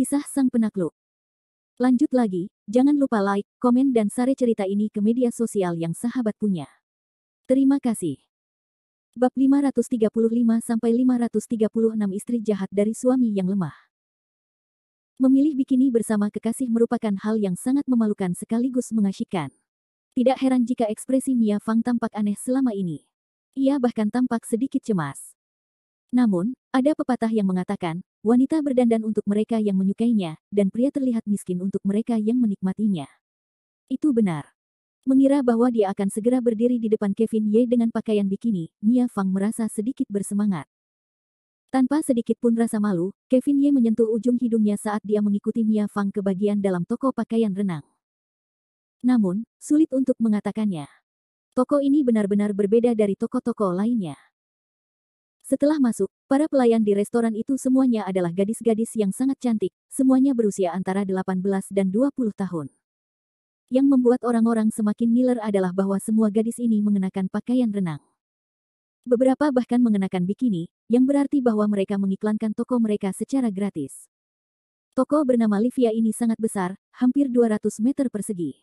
Kisah Sang Penakluk. Lanjut lagi, jangan lupa like, komen dan share cerita ini ke media sosial yang sahabat punya. Terima kasih. Bab 535-536 Istri Jahat dari Suami yang Lemah. Memilih bikini bersama kekasih merupakan hal yang sangat memalukan sekaligus mengasyikkan. Tidak heran jika ekspresi Mia Fang tampak aneh selama ini. Ia bahkan tampak sedikit cemas. Namun, ada pepatah yang mengatakan, wanita berdandan untuk mereka yang menyukainya, dan pria terlihat miskin untuk mereka yang menikmatinya. Itu benar. Mengira bahwa dia akan segera berdiri di depan Kevin Ye dengan pakaian bikini, Mia Fang merasa sedikit bersemangat. Tanpa sedikit pun rasa malu, Kevin Ye menyentuh ujung hidungnya saat dia mengikuti Mia Fang ke bagian dalam toko pakaian renang. Namun, sulit untuk mengatakannya. Toko ini benar-benar berbeda dari toko-toko lainnya. Setelah masuk, para pelayan di restoran itu semuanya adalah gadis-gadis yang sangat cantik, semuanya berusia antara 18 dan 20 tahun. Yang membuat orang-orang semakin ngiler adalah bahwa semua gadis ini mengenakan pakaian renang. Beberapa bahkan mengenakan bikini, yang berarti bahwa mereka mengiklankan toko mereka secara gratis. Toko bernama Livia ini sangat besar, hampir 200 meter persegi.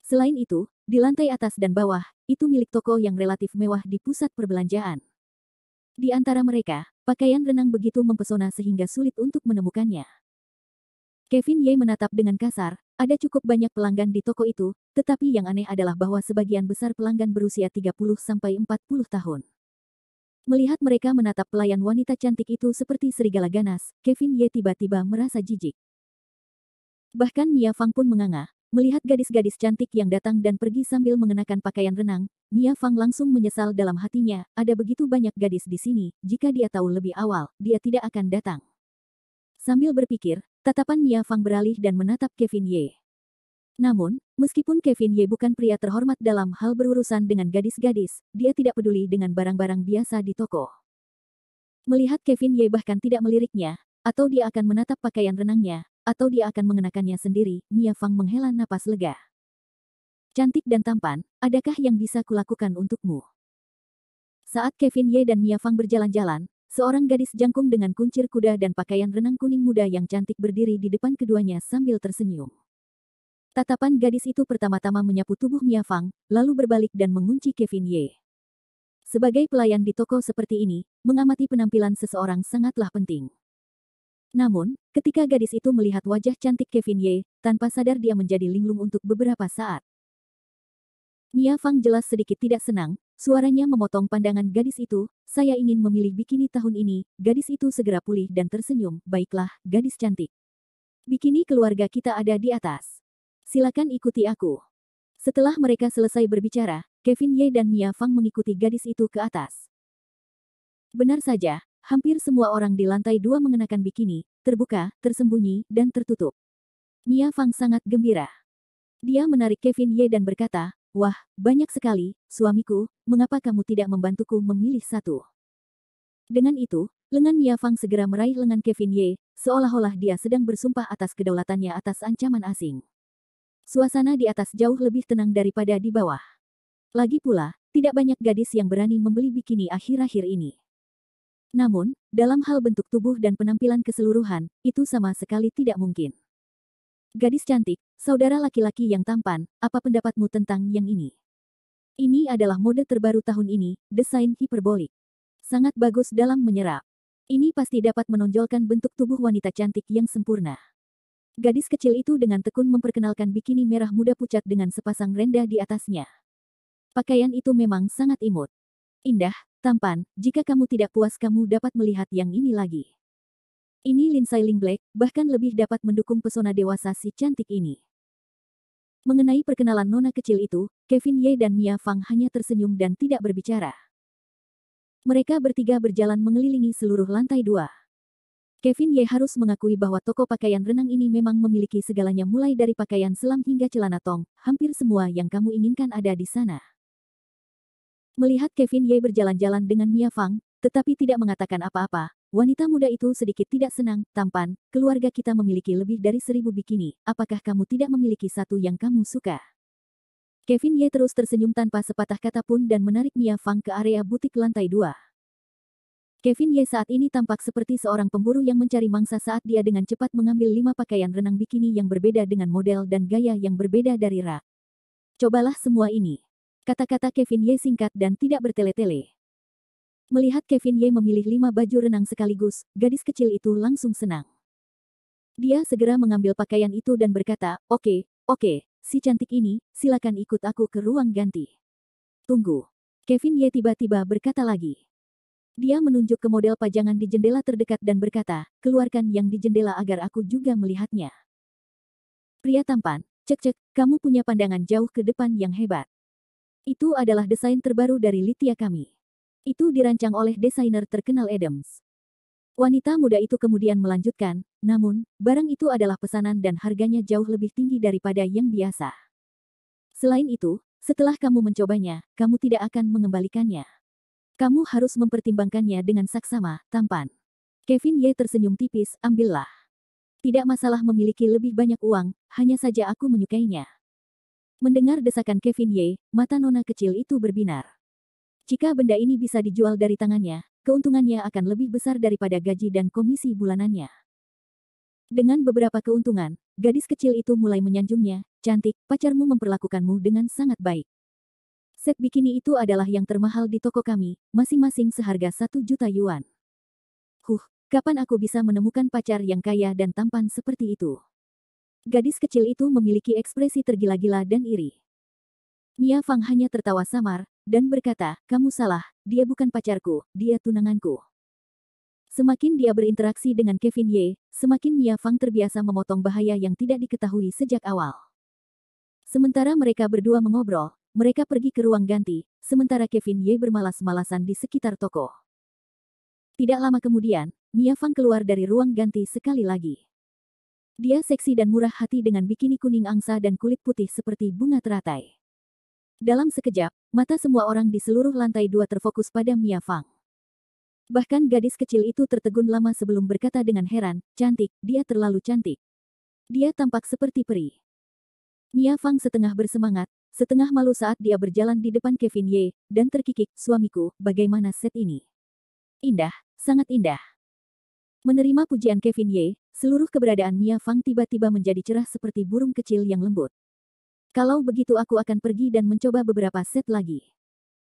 Selain itu, di lantai atas dan bawah, itu milik toko yang relatif mewah di pusat perbelanjaan. Di antara mereka, pakaian renang begitu mempesona sehingga sulit untuk menemukannya. Kevin Ye menatap dengan kasar, ada cukup banyak pelanggan di toko itu, tetapi yang aneh adalah bahwa sebagian besar pelanggan berusia 30-40 tahun. Melihat mereka menatap pelayan wanita cantik itu seperti serigala ganas, Kevin Ye tiba-tiba merasa jijik. Bahkan Mia Fang pun menganga. Melihat gadis-gadis cantik yang datang dan pergi sambil mengenakan pakaian renang, Mia Fang langsung menyesal dalam hatinya, ada begitu banyak gadis di sini, jika dia tahu lebih awal, dia tidak akan datang. Sambil berpikir, tatapan Mia Fang beralih dan menatap Kevin Ye. Namun, meskipun Kevin Ye bukan pria terhormat dalam hal berurusan dengan gadis-gadis, dia tidak peduli dengan barang-barang biasa di toko. Melihat Kevin Ye bahkan tidak meliriknya, atau dia akan menatap pakaian renangnya, atau dia akan mengenakannya sendiri, Mia Fang menghela napas lega. Cantik dan tampan, adakah yang bisa kulakukan untukmu? Saat Kevin Ye dan Mia Fang berjalan-jalan, seorang gadis jangkung dengan kuncir kuda dan pakaian renang kuning muda yang cantik berdiri di depan keduanya sambil tersenyum. Tatapan gadis itu pertama-tama menyapu tubuh Mia Fang, lalu berbalik dan mengunci Kevin Ye. Sebagai pelayan di toko seperti ini, mengamati penampilan seseorang sangatlah penting. Namun, ketika gadis itu melihat wajah cantik Kevin Ye, tanpa sadar dia menjadi linglung untuk beberapa saat. Mia Fang jelas sedikit tidak senang, suaranya memotong pandangan gadis itu, saya ingin memilih bikini tahun ini, gadis itu segera pulih dan tersenyum, baiklah, gadis cantik. Bikini keluarga kita ada di atas. Silakan ikuti aku. Setelah mereka selesai berbicara, Kevin Ye dan Mia Fang mengikuti gadis itu ke atas. Benar saja. Hampir semua orang di lantai 2 mengenakan bikini, terbuka, tersembunyi, dan tertutup. Mia Fang sangat gembira. Dia menarik Kevin Ye dan berkata, wah, banyak sekali, suamiku, mengapa kamu tidak membantuku memilih satu? Dengan itu, lengan Mia Fang segera meraih lengan Kevin Ye, seolah-olah dia sedang bersumpah atas kedaulatannya atas ancaman asing. Suasana di atas jauh lebih tenang daripada di bawah. Lagi pula, tidak banyak gadis yang berani membeli bikini akhir-akhir ini. Namun, dalam hal bentuk tubuh dan penampilan keseluruhan, itu sama sekali tidak mungkin. Gadis cantik, saudara laki-laki yang tampan, apa pendapatmu tentang yang ini? Ini adalah mode terbaru tahun ini, desain hiperbolik. Sangat bagus dalam menyerap. Ini pasti dapat menonjolkan bentuk tubuh wanita cantik yang sempurna. Gadis kecil itu dengan tekun memperkenalkan bikini merah muda pucat dengan sepasang renda di atasnya. Pakaian itu memang sangat imut. Indah, tampan, jika kamu tidak puas kamu dapat melihat yang ini lagi. Ini Lindsay Ling Black, bahkan lebih dapat mendukung pesona dewasa si cantik ini. Mengenai perkenalan nona kecil itu, Kevin Ye dan Mia Fang hanya tersenyum dan tidak berbicara. Mereka bertiga berjalan mengelilingi seluruh lantai 2. Kevin Ye harus mengakui bahwa toko pakaian renang ini memang memiliki segalanya mulai dari pakaian selam hingga celana tong, hampir semua yang kamu inginkan ada di sana. Melihat Kevin Ye berjalan-jalan dengan Mia Fang, tetapi tidak mengatakan apa-apa, wanita muda itu sedikit tidak senang, tampan, keluarga kita memiliki lebih dari 1000 bikini, apakah kamu tidak memiliki satu yang kamu suka? Kevin Ye terus tersenyum tanpa sepatah kata pun dan menarik Mia Fang ke area butik lantai 2. Kevin Ye saat ini tampak seperti seorang pemburu yang mencari mangsa saat dia dengan cepat mengambil 5 pakaian renang bikini yang berbeda dengan model dan gaya yang berbeda dari rak. Cobalah semua ini. Kata-kata Kevin Ye singkat dan tidak bertele-tele. Melihat Kevin Ye memilih 5 baju renang sekaligus, gadis kecil itu langsung senang. Dia segera mengambil pakaian itu dan berkata, oke, si cantik ini, silakan ikut aku ke ruang ganti. Tunggu. Kevin Ye tiba-tiba berkata lagi. Dia menunjuk ke model pajangan di jendela terdekat dan berkata, keluarkan yang di jendela agar aku juga melihatnya. Pria tampan, cek, kamu punya pandangan jauh ke depan yang hebat. Itu adalah desain terbaru dari Litya kami. Itu dirancang oleh desainer terkenal Adams. Wanita muda itu kemudian melanjutkan, namun, barang itu adalah pesanan dan harganya jauh lebih tinggi daripada yang biasa. Selain itu, setelah kamu mencobanya, kamu tidak akan mengembalikannya. Kamu harus mempertimbangkannya dengan saksama, tampan. Kevin Ye tersenyum tipis, ambillah. Tidak masalah memiliki lebih banyak uang, hanya saja aku menyukainya. Mendengar desakan Kevin Ye, mata nona kecil itu berbinar. Jika benda ini bisa dijual dari tangannya, keuntungannya akan lebih besar daripada gaji dan komisi bulanannya. Dengan beberapa keuntungan, gadis kecil itu mulai menyanjungnya, cantik, pacarmu memperlakukanmu dengan sangat baik. Set bikini itu adalah yang termahal di toko kami, masing-masing seharga 1 juta yuan. Kapan aku bisa menemukan pacar yang kaya dan tampan seperti itu? Gadis kecil itu memiliki ekspresi tergila-gila dan iri. Mia Fang hanya tertawa samar, dan berkata, kamu salah, dia bukan pacarku, dia tunanganku. Semakin dia berinteraksi dengan Kevin Ye, semakin Mia Fang terbiasa memotong bahaya yang tidak diketahui sejak awal. Sementara mereka berdua mengobrol, mereka pergi ke ruang ganti, sementara Kevin Ye bermalas-malasan di sekitar toko. Tidak lama kemudian, Mia Fang keluar dari ruang ganti sekali lagi. Dia seksi dan murah hati dengan bikini kuning angsa dan kulit putih seperti bunga teratai. Dalam sekejap, mata semua orang di seluruh lantai 2 terfokus pada Mia Fang. Bahkan gadis kecil itu tertegun lama sebelum berkata dengan heran, cantik, dia terlalu cantik. Dia tampak seperti peri. Mia Fang setengah bersemangat, setengah malu saat dia berjalan di depan Kevin Ye, dan terkikik, suamiku, bagaimana set ini? Indah, sangat indah. Menerima pujian Kevin Ye, seluruh keberadaan Mia Fang tiba-tiba menjadi cerah seperti burung kecil yang lembut. Kalau begitu aku akan pergi dan mencoba beberapa set lagi.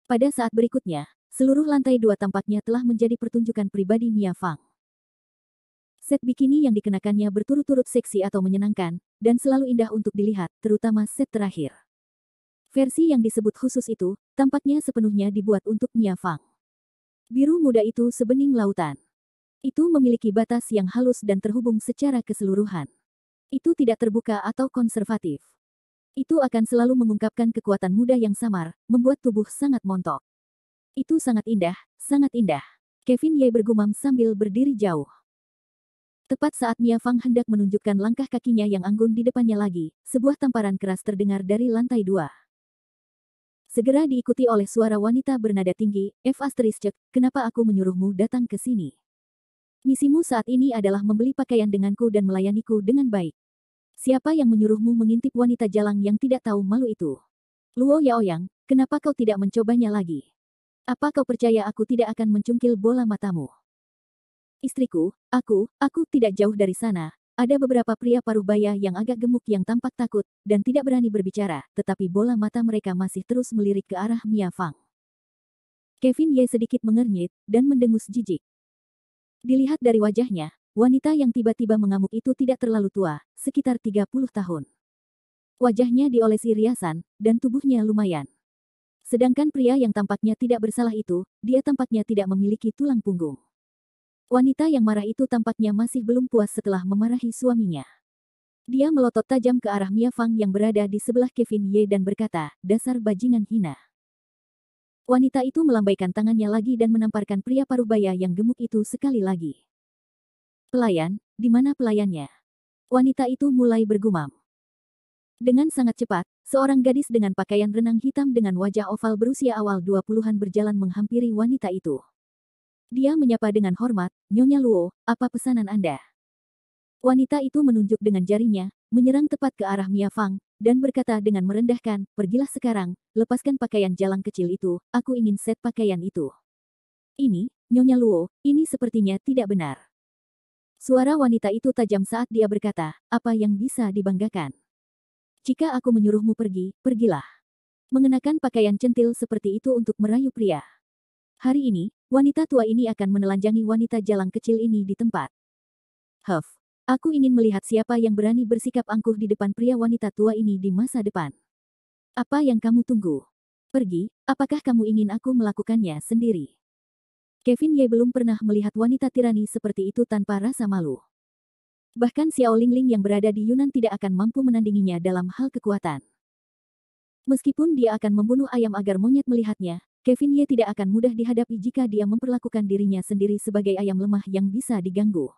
Pada saat berikutnya, seluruh lantai 2 tampaknya telah menjadi pertunjukan pribadi Mia Fang. Set bikini yang dikenakannya berturut-turut seksi atau menyenangkan, dan selalu indah untuk dilihat, terutama set terakhir. Versi yang disebut khusus itu, tampaknya sepenuhnya dibuat untuk Mia Fang. Biru muda itu sebening lautan. Itu memiliki batas yang halus dan terhubung secara keseluruhan. Itu tidak terbuka atau konservatif. Itu akan selalu mengungkapkan kekuatan muda yang samar, membuat tubuh sangat montok. Itu sangat indah, sangat indah. Kevin Ye bergumam sambil berdiri jauh. Tepat saat Mia Fang hendak menunjukkan langkah kakinya yang anggun di depannya lagi, sebuah tamparan keras terdengar dari lantai 2. Segera diikuti oleh suara wanita bernada tinggi, kenapa aku menyuruhmu datang ke sini? Misimu saat ini adalah membeli pakaian denganku dan melayaniku dengan baik. Siapa yang menyuruhmu mengintip wanita jalang yang tidak tahu malu itu? Luo Yaoyang, kenapa kau tidak mencobanya lagi? Apa kau percaya aku tidak akan mencungkil bola matamu? Istriku, aku tidak jauh dari sana. Ada beberapa pria paruh baya yang agak gemuk yang tampak takut, dan tidak berani berbicara, tetapi bola mata mereka masih terus melirik ke arah Mia Fang. Kevin Ye sedikit mengernyit, dan mendengus jijik. Dilihat dari wajahnya, wanita yang tiba-tiba mengamuk itu tidak terlalu tua, sekitar 30 tahun. Wajahnya diolesi riasan, dan tubuhnya lumayan. Sedangkan pria yang tampaknya tidak bersalah itu, dia tampaknya tidak memiliki tulang punggung. Wanita yang marah itu tampaknya masih belum puas setelah memarahi suaminya. Dia melotot tajam ke arah Mia Fang yang berada di sebelah Kevin Ye dan berkata, dasar bajingan hina. Wanita itu melambaikan tangannya lagi dan menamparkan pria parubaya yang gemuk itu sekali lagi. Pelayan, di mana pelayannya? Wanita itu mulai bergumam. Dengan sangat cepat, seorang gadis dengan pakaian renang hitam dengan wajah oval berusia awal 20-an berjalan menghampiri wanita itu. Dia menyapa dengan hormat, Nyonya Luo, apa pesanan Anda? Wanita itu menunjuk dengan jarinya, menyerang tepat ke arah Mia Fang, dan berkata dengan merendahkan, pergilah sekarang, lepaskan pakaian jalang kecil itu, aku ingin set pakaian itu. Ini, Nyonya Luo, ini sepertinya tidak benar. Suara wanita itu tajam saat dia berkata, apa yang bisa dibanggakan? Jika aku menyuruhmu pergi, pergilah. Mengenakan pakaian centil seperti itu untuk merayu pria. Hari ini, wanita tua ini akan menelanjangi wanita jalang kecil ini di tempat. Huff, aku ingin melihat siapa yang berani bersikap angkuh di depan pria wanita tua ini di masa depan. Apa yang kamu tunggu? Pergi, apakah kamu ingin aku melakukannya sendiri? Kevin Ye belum pernah melihat wanita tirani seperti itu tanpa rasa malu. Bahkan Xiao Lingling yang berada di Yunan tidak akan mampu menandinginya dalam hal kekuatan. Meskipun dia akan membunuh ayam agar monyet melihatnya, Kevin Ye tidak akan mudah dihadapi jika dia memperlakukan dirinya sendiri sebagai ayam lemah yang bisa diganggu.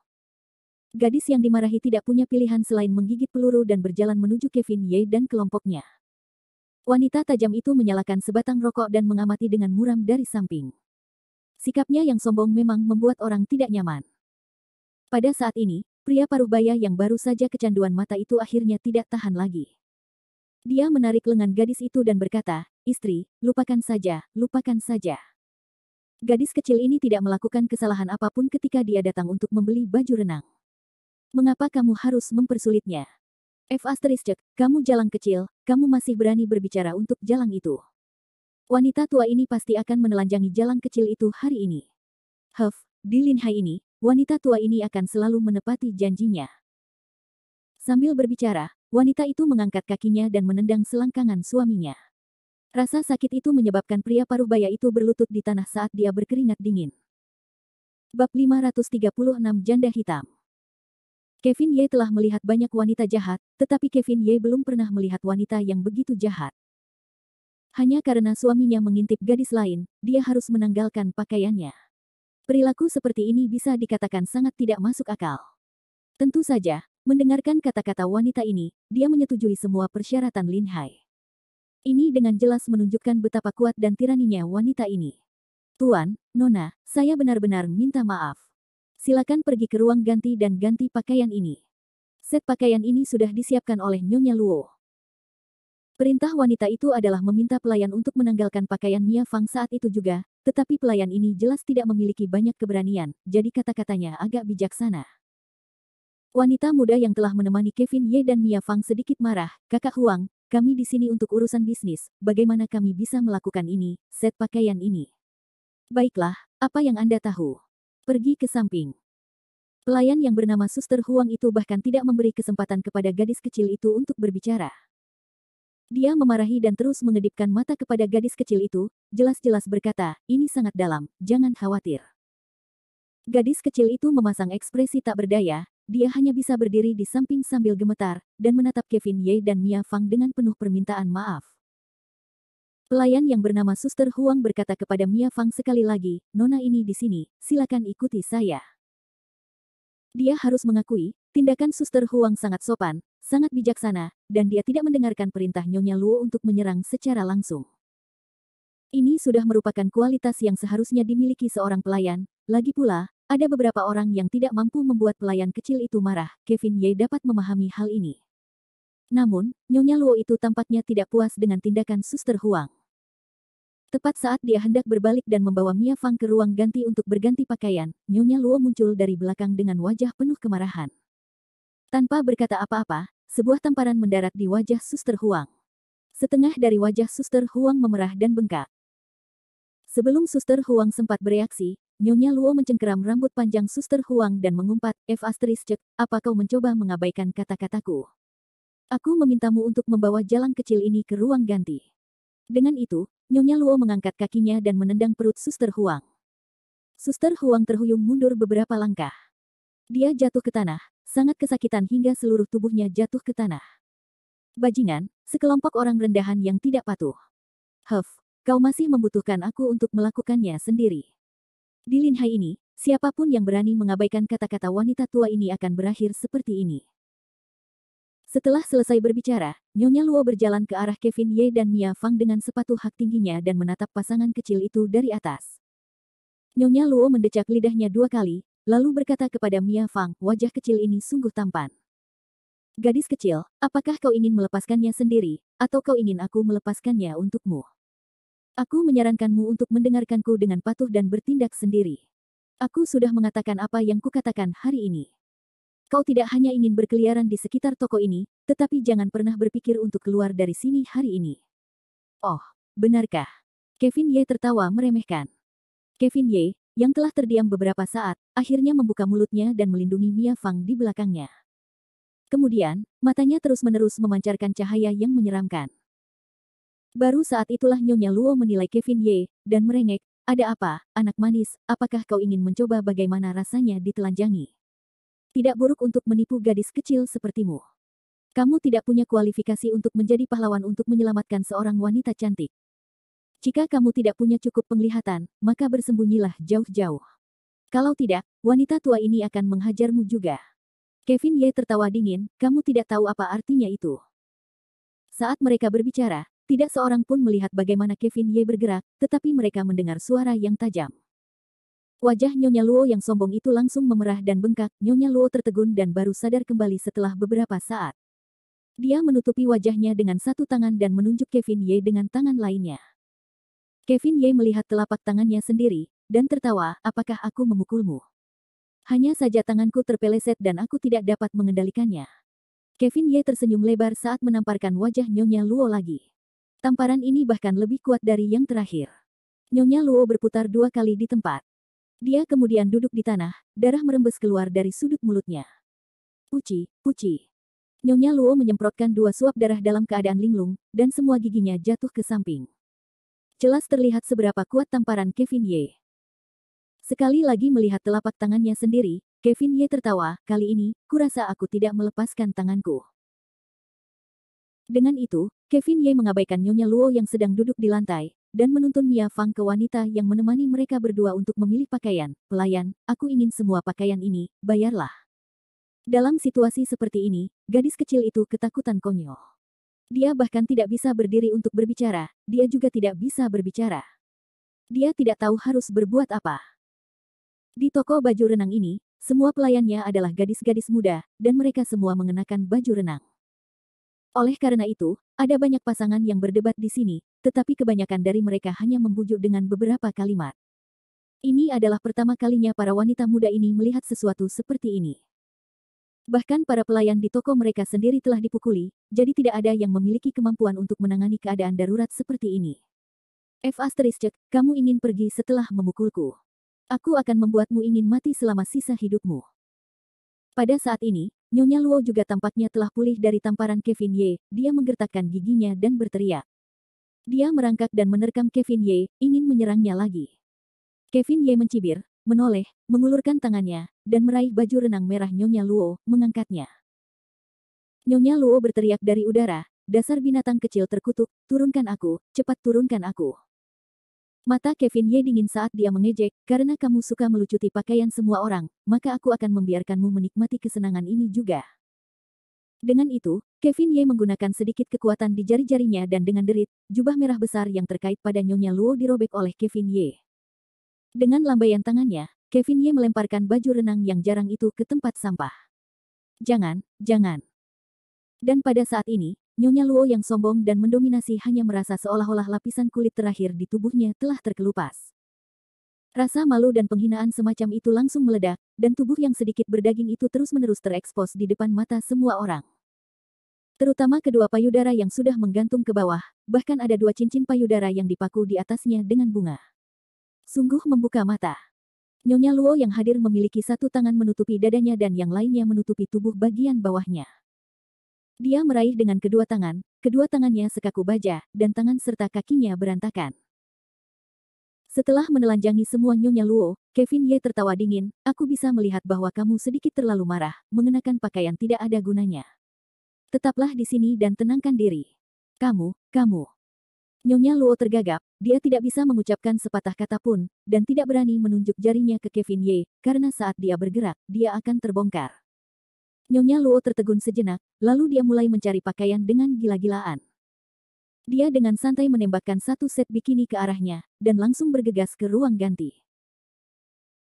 Gadis yang dimarahi tidak punya pilihan selain menggigit peluru dan berjalan menuju Kevin Ye dan kelompoknya. Wanita tajam itu menyalakan sebatang rokok dan mengamati dengan muram dari samping. Sikapnya yang sombong memang membuat orang tidak nyaman. Pada saat ini, pria paruh baya yang baru saja kecanduan mata itu akhirnya tidak tahan lagi. Dia menarik lengan gadis itu dan berkata, istri, lupakan saja, lupakan saja. Gadis kecil ini tidak melakukan kesalahan apapun ketika dia datang untuk membeli baju renang. Mengapa kamu harus mempersulitnya? Kamu jalang kecil, kamu masih berani berbicara untuk jalang itu. Wanita tua ini pasti akan menelanjangi jalang kecil itu hari ini. Huff, di Linhai ini, wanita tua ini akan selalu menepati janjinya. Sambil berbicara, wanita itu mengangkat kakinya dan menendang selangkangan suaminya. Rasa sakit itu menyebabkan pria paruh baya itu berlutut di tanah saat dia berkeringat dingin. Bab 536 Janda Hitam. Kevin Ye telah melihat banyak wanita jahat, tetapi Kevin Ye belum pernah melihat wanita yang begitu jahat. Hanya karena suaminya mengintip gadis lain, dia harus menanggalkan pakaiannya. Perilaku seperti ini bisa dikatakan sangat tidak masuk akal. Tentu saja, mendengarkan kata-kata wanita ini, dia menyetujui semua persyaratan Lin Hai. Ini dengan jelas menunjukkan betapa kuat dan tiraninya wanita ini. Tuan, Nona, saya benar-benar minta maaf. Silakan pergi ke ruang ganti dan ganti pakaian ini. Set pakaian ini sudah disiapkan oleh Nyonya Luo. Perintah wanita itu adalah meminta pelayan untuk menanggalkan pakaian Mia Fang saat itu juga, tetapi pelayan ini jelas tidak memiliki banyak keberanian, jadi kata-katanya agak bijaksana. Wanita muda yang telah menemani Kevin Ye dan Mia Fang sedikit marah, Kakak Huang, kami di sini untuk urusan bisnis, bagaimana kami bisa melakukan ini, set pakaian ini? Baiklah, apa yang Anda tahu? Pergi ke samping. Pelayan yang bernama Suster Huang itu bahkan tidak memberi kesempatan kepada gadis kecil itu untuk berbicara. Dia memarahi dan terus mengedipkan mata kepada gadis kecil itu, jelas-jelas berkata, ini sangat dalam, jangan khawatir. Gadis kecil itu memasang ekspresi tak berdaya, dia hanya bisa berdiri di samping sambil gemetar, dan menatap Kevin Ye dan Mia Fang dengan penuh permintaan maaf. Pelayan yang bernama Suster Huang berkata kepada Mia Fang sekali lagi, Nona ini di sini, silakan ikuti saya. Dia harus mengakui, tindakan Suster Huang sangat sopan, sangat bijaksana, dan dia tidak mendengarkan perintah Nyonya Luo untuk menyerang secara langsung. Ini sudah merupakan kualitas yang seharusnya dimiliki seorang pelayan, lagi pula, ada beberapa orang yang tidak mampu membuat pelayan kecil itu marah, Kevin Ye dapat memahami hal ini. Namun, Nyonya Luo itu tampaknya tidak puas dengan tindakan Suster Huang. Tepat saat dia hendak berbalik dan membawa Mia Fang ke ruang ganti untuk berganti pakaian, Nyonya Luo muncul dari belakang dengan wajah penuh kemarahan. Tanpa berkata apa-apa, sebuah tamparan mendarat di wajah Suster Huang. Setengah dari wajah Suster Huang memerah dan bengkak. Sebelum Suster Huang sempat bereaksi, Nyonya Luo mencengkeram rambut panjang Suster Huang dan mengumpat, apa kau mencoba mengabaikan kata-kataku? Aku memintamu untuk membawa jalang kecil ini ke ruang ganti. Dengan itu, Nyonya Luo mengangkat kakinya dan menendang perut Suster Huang. Suster Huang terhuyung mundur beberapa langkah. Dia jatuh ke tanah, sangat kesakitan hingga seluruh tubuhnya jatuh ke tanah. Bajingan, sekelompok orang rendahan yang tidak patuh. Huff, kau masih membutuhkan aku untuk melakukannya sendiri. Di Linhai ini, siapapun yang berani mengabaikan kata-kata wanita tua ini akan berakhir seperti ini. Setelah selesai berbicara, Nyonya Luo berjalan ke arah Kevin Ye dan Mia Fang dengan sepatu hak tingginya dan menatap pasangan kecil itu dari atas. Nyonya Luo mendecak lidahnya 2 kali, lalu berkata kepada Mia Fang, wajah kecil ini sungguh tampan. Gadis kecil, apakah kau ingin melepaskannya sendiri, atau kau ingin aku melepaskannya untukmu? Aku menyarankanmu untuk mendengarkanku dengan patuh dan bertindak sendiri. Aku sudah mengatakan apa yang kukatakan hari ini. Kau tidak hanya ingin berkeliaran di sekitar toko ini, tetapi jangan pernah berpikir untuk keluar dari sini hari ini. Oh, benarkah? Kevin Ye tertawa meremehkan. Kevin Ye, yang telah terdiam beberapa saat, akhirnya membuka mulutnya dan melindungi Mia Fang di belakangnya. Kemudian, matanya terus-menerus memancarkan cahaya yang menyeramkan. Baru saat itulah Nyonya Luo menilai Kevin Ye, dan merengek, "Ada apa, anak manis, apakah kau ingin mencoba bagaimana rasanya ditelanjangi? Tidak buruk untuk menipu gadis kecil sepertimu. Kamu tidak punya kualifikasi untuk menjadi pahlawan untuk menyelamatkan seorang wanita cantik. Jika kamu tidak punya cukup penglihatan, maka bersembunyilah jauh-jauh. Kalau tidak, wanita tua ini akan menghajarmu juga." Kevin Ye tertawa dingin, "Kamu tidak tahu apa artinya itu." Saat mereka berbicara, tidak seorang pun melihat bagaimana Kevin Ye bergerak, tetapi mereka mendengar suara yang tajam. Wajah Nyonya Luo yang sombong itu langsung memerah dan bengkak. Nyonya Luo tertegun dan baru sadar kembali setelah beberapa saat. Dia menutupi wajahnya dengan satu tangan dan menunjuk Kevin Ye dengan tangan lainnya. Kevin Ye melihat telapak tangannya sendiri, dan tertawa, "Apakah aku memukulmu? Hanya saja tanganku terpeleset dan aku tidak dapat mengendalikannya." Kevin Ye tersenyum lebar saat menamparkan wajah Nyonya Luo lagi. Tamparan ini bahkan lebih kuat dari yang terakhir. Nyonya Luo berputar 2 kali di tempat. Dia kemudian duduk di tanah, darah merembes keluar dari sudut mulutnya. Puci, puci. Nyonya Luo menyemprotkan 2 suap darah dalam keadaan linglung, dan semua giginya jatuh ke samping. Jelas terlihat seberapa kuat tamparan Kevin Ye. Sekali lagi melihat telapak tangannya sendiri, Kevin Ye tertawa, "Kali ini, kurasa aku tidak melepaskan tanganku." Dengan itu, Kevin Ye mengabaikan Nyonya Luo yang sedang duduk di lantai, dan menuntun Mia Fang ke wanita yang menemani mereka berdua untuk memilih pakaian. "Pelayan, aku ingin semua pakaian ini, bayarlah." Dalam situasi seperti ini, gadis kecil itu ketakutan konyol. Dia bahkan tidak bisa berdiri untuk berbicara, dia juga tidak bisa berbicara. Dia tidak tahu harus berbuat apa. Di toko baju renang ini, semua pelayannya adalah gadis-gadis muda, dan mereka semua mengenakan baju renang. Oleh karena itu, ada banyak pasangan yang berdebat di sini, tetapi kebanyakan dari mereka hanya membujuk dengan beberapa kalimat. Ini adalah pertama kalinya para wanita muda ini melihat sesuatu seperti ini. Bahkan para pelayan di toko mereka sendiri telah dipukuli, jadi tidak ada yang memiliki kemampuan untuk menangani keadaan darurat seperti ini. Kamu ingin pergi setelah memukulku. Aku akan membuatmu ingin mati selama sisa hidupmu. Pada saat ini, Nyonya Luo juga tampaknya telah pulih dari tamparan Kevin Ye, dia menggertakkan giginya dan berteriak. Dia merangkak dan menerkam Kevin Ye, ingin menyerangnya lagi. Kevin Ye mencibir, menoleh, mengulurkan tangannya, dan meraih baju renang merah Nyonya Luo, mengangkatnya. Nyonya Luo berteriak dari udara, "Dasar binatang kecil terkutuk, turunkan aku, cepat turunkan aku." Mata Kevin Ye dingin saat dia mengejek, "Karena kamu suka melucuti pakaian semua orang, maka aku akan membiarkanmu menikmati kesenangan ini juga." Dengan itu, Kevin Ye menggunakan sedikit kekuatan di jari-jarinya dan dengan derit, jubah merah besar yang terkait pada Nyonya Luo dirobek oleh Kevin Ye. Dengan lambaian tangannya, Kevin Ye melemparkan baju renang yang jarang itu ke tempat sampah. "Jangan, jangan." Dan pada saat ini, Nyonya Luo yang sombong dan mendominasi hanya merasa seolah-olah lapisan kulit terakhir di tubuhnya telah terkelupas. Rasa malu dan penghinaan semacam itu langsung meledak, dan tubuh yang sedikit berdaging itu terus-menerus terekspos di depan mata semua orang. Terutama kedua payudara yang sudah menggantung ke bawah, bahkan ada 2 cincin payudara yang dipaku di atasnya dengan bunga. Sungguh membuka mata. Nyonya Luo yang hadir memiliki satu tangan menutupi dadanya dan yang lainnya menutupi tubuh bagian bawahnya. Dia meraih dengan kedua tangannya sekaku baja, dan tangan serta kakinya berantakan. Setelah menelanjangi semua Nyonya Luo, Kevin Ye tertawa dingin, "Aku bisa melihat bahwa kamu sedikit terlalu marah, mengenakan pakaian tidak ada gunanya. Tetaplah di sini dan tenangkan diri. Kamu. Nyonya Luo tergagap, dia tidak bisa mengucapkan sepatah kata pun, dan tidak berani menunjuk jarinya ke Kevin Ye, karena saat dia bergerak, dia akan terbongkar. Nyonya Luo tertegun sejenak, lalu dia mulai mencari pakaian dengan gila-gilaan. Dia dengan santai menembakkan satu set bikini ke arahnya, dan langsung bergegas ke ruang ganti.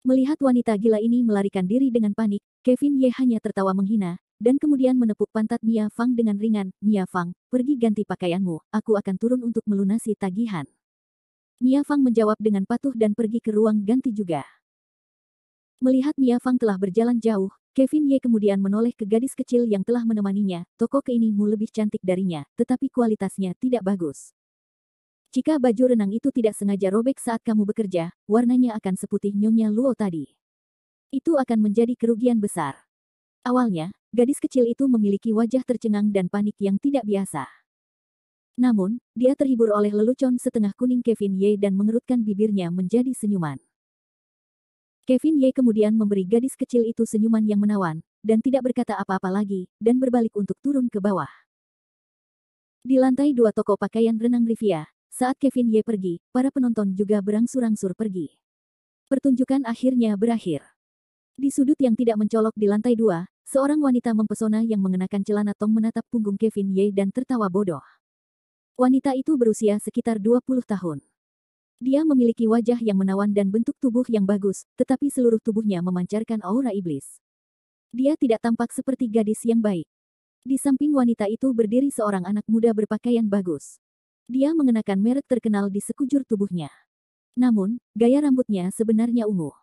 Melihat wanita gila ini melarikan diri dengan panik, Kevin Ye hanya tertawa menghina, dan kemudian menepuk pantat Mia Fang dengan ringan, "Mia Fang, pergi ganti pakaianmu, aku akan turun untuk melunasi tagihan." Mia Fang menjawab dengan patuh dan pergi ke ruang ganti juga. Melihat Mia Fang telah berjalan jauh, Kevin Ye kemudian menoleh ke gadis kecil yang telah menemaninya. Toko ke inimu lebih cantik darinya, tetapi kualitasnya tidak bagus. Jika baju renang itu tidak sengaja robek saat kamu bekerja, warnanya akan seputih Nyonya Luo tadi. Itu akan menjadi kerugian besar. Awalnya, gadis kecil itu memiliki wajah tercengang dan panik yang tidak biasa. Namun, dia terhibur oleh lelucon setengah kuning Kevin Ye dan mengerutkan bibirnya menjadi senyuman. Kevin Ye kemudian memberi gadis kecil itu senyuman yang menawan, dan tidak berkata apa-apa lagi, dan berbalik untuk turun ke bawah. Di lantai 2 toko pakaian renang Rivia, saat Kevin Ye pergi, para penonton juga berangsur-angsur pergi. Pertunjukan akhirnya berakhir. Di sudut yang tidak mencolok di lantai 2, seorang wanita mempesona yang mengenakan celana tong menatap punggung Kevin Ye dan tertawa bodoh. Wanita itu berusia sekitar 20 tahun. Dia memiliki wajah yang menawan dan bentuk tubuh yang bagus, tetapi seluruh tubuhnya memancarkan aura iblis. Dia tidak tampak seperti gadis yang baik. Di samping wanita itu berdiri seorang anak muda berpakaian bagus. Dia mengenakan merek terkenal di sekujur tubuhnya. Namun, gaya rambutnya sebenarnya ungu.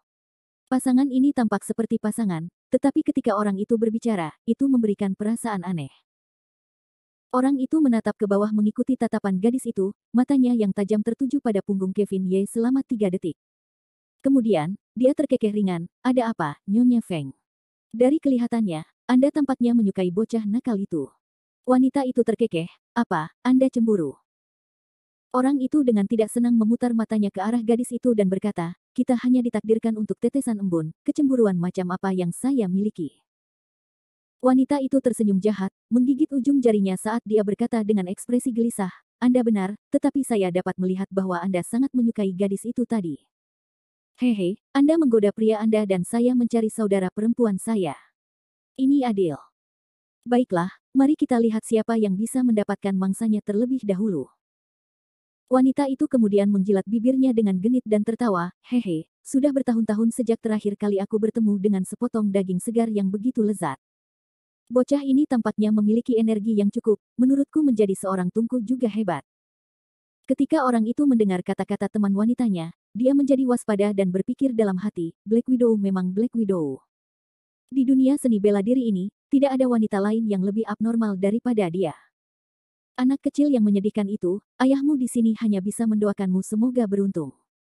Pasangan ini tampak seperti pasangan, tetapi ketika orang itu berbicara, itu memberikan perasaan aneh. Orang itu menatap ke bawah mengikuti tatapan gadis itu, matanya yang tajam tertuju pada punggung Kevin Ye selama 3 detik. Kemudian, dia terkekeh ringan, "Ada apa, Nyonya Feng? Dari kelihatannya, Anda tampaknya menyukai bocah nakal itu." Wanita itu terkekeh, "Apa, Anda cemburu?" Orang itu dengan tidak senang memutar matanya ke arah gadis itu dan berkata, "Kita hanya ditakdirkan untuk tetesan embun, kecemburuan macam apa yang saya miliki." Wanita itu tersenyum jahat, menggigit ujung jarinya saat dia berkata dengan ekspresi gelisah, "Anda benar, tetapi saya dapat melihat bahwa Anda sangat menyukai gadis itu tadi. Hehe, Anda menggoda pria Anda dan saya mencari saudara perempuan saya. Ini adil. Baiklah, mari kita lihat siapa yang bisa mendapatkan mangsanya terlebih dahulu." Wanita itu kemudian menjilat bibirnya dengan genit dan tertawa, "Hehe, sudah bertahun-tahun sejak terakhir kali aku bertemu dengan sepotong daging segar yang begitu lezat. Bocah ini tampaknya memiliki energi yang cukup, menurutku menjadi seorang tungku juga hebat." Ketika orang itu mendengar kata-kata teman wanitanya, dia menjadi waspada dan berpikir dalam hati, Black Widow memang Black Widow. Di dunia seni bela diri ini, tidak ada wanita lain yang lebih abnormal daripada dia. Anak kecil yang menyedihkan itu, ayahmu di sini hanya bisa mendoakanmu semoga beruntung.